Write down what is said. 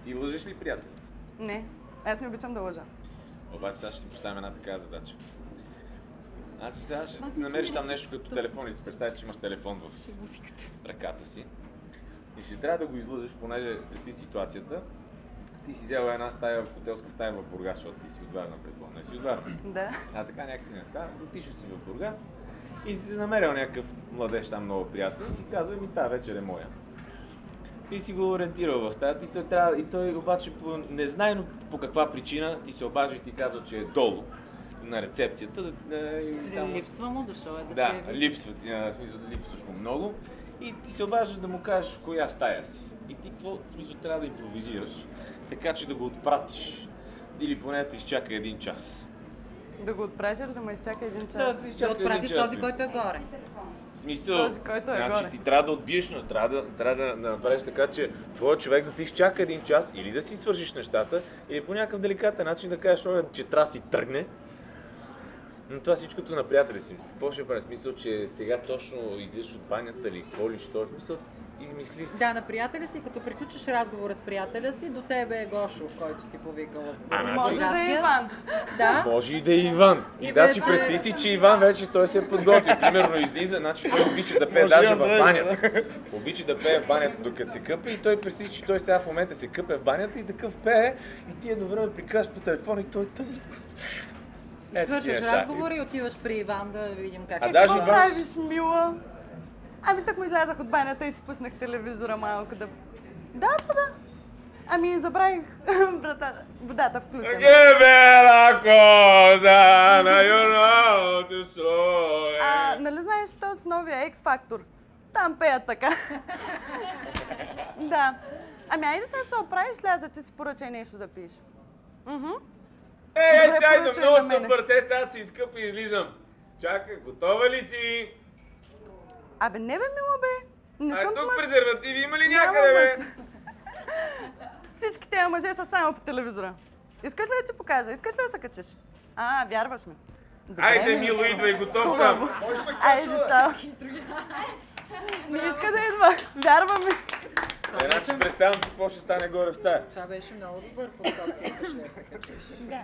Ти лъжеш ли приятел си? Не, аз не обичам да лъжа. Обаче сега ще ти поставим една такава задача. Значи сега ще намериш там нещо като телефон и си представиш, че имаш телефон в ръката си. И ще трябва да го излъжеш, понеже представи ситуацията. Ти си взела една стая в хотелска стая в Бургас, защото ти си от Варна, предполагам. Не си от Варна. Да. А така някакси не става. Отишъл си в Бургас и си намерил някакъв младеж там много приятел и си казва, тази вечер е моя. И си го ориентирал в стаята и той обаче незнайно по каква причина ти се обажда и ти казва, че е долу на рецепцията. Липсва му, дошъл е да се яви. липсва, в смисъл липсваш му много и ти се обаждаш да му кажеш в коя стая си. И ти какво, в смисъл, трябва да импровизираш, така че да го отпратиш. Или поне да ти изчака 1 час. Да го отпратя или да ме изчака 1 час? Да ти Да изчака 1 отпратиш час. този, който е горе. В смисъл, Този, който е значи горе. ти трябва да отбиеш, но трябва да направиш така, че твоят човек да ти изчака 1 час или да си свършиш нещата, или по някакъв деликатен начин да кажеш, че трябва да си тръгне. Но това всичкото на приятели си. Какво ще прави? Смисъл, че сега точно излизаш от банята или какво ли, що? Смисъл, измисли си. Да, на приятеля си, като приключиш разговора с приятеля си, до тебе е Гошо, който си повикал. Може да е Иван. Да. Може и да е Иван. И да, че представи си, че Иван вече той се е подготвил. Примерно излиза, значи той обича да пее даже в банята. Обича да пее в банята, докато се къпе и той представи, че той сега в момента се къпе в банята и такъв пее и ти едно време приказваш по телефона и той тъм. Свършваш разговор и отиваш при Иван да видим как се даже Какво Иван- правиш, мила? Ами так му излязах от банята и си пуснах телевизора малко да... Да. Ами забравих водата включена. Бела коза на юното слое. Нали знаеш този новия X-Factor? Там пеят така. Да. Ами айде сега ще се оправиш, сляза ти си поръчай нещо да пиеш. Добре, Сега идвам поръчай много на мене. супер, сега си изкъпа и излизам. Чакай, готова ли си? Абе не бе, мила бе. Не съм тук с мъж. презервативи има ли Няма някъде, бе? мъж. Всички тези мъже са само по телевизора. Искаш ли да ти покажа? Искаш ли да се качиш? Вярваш ми. Добре, Айде, ми, мило, идвай, готов съм. Айде, чао. Не иска да идва. Вярва ми. Една си представям си какво ще стане горе в стая. Това беше много добър подход, си искаш да се качиш. Да.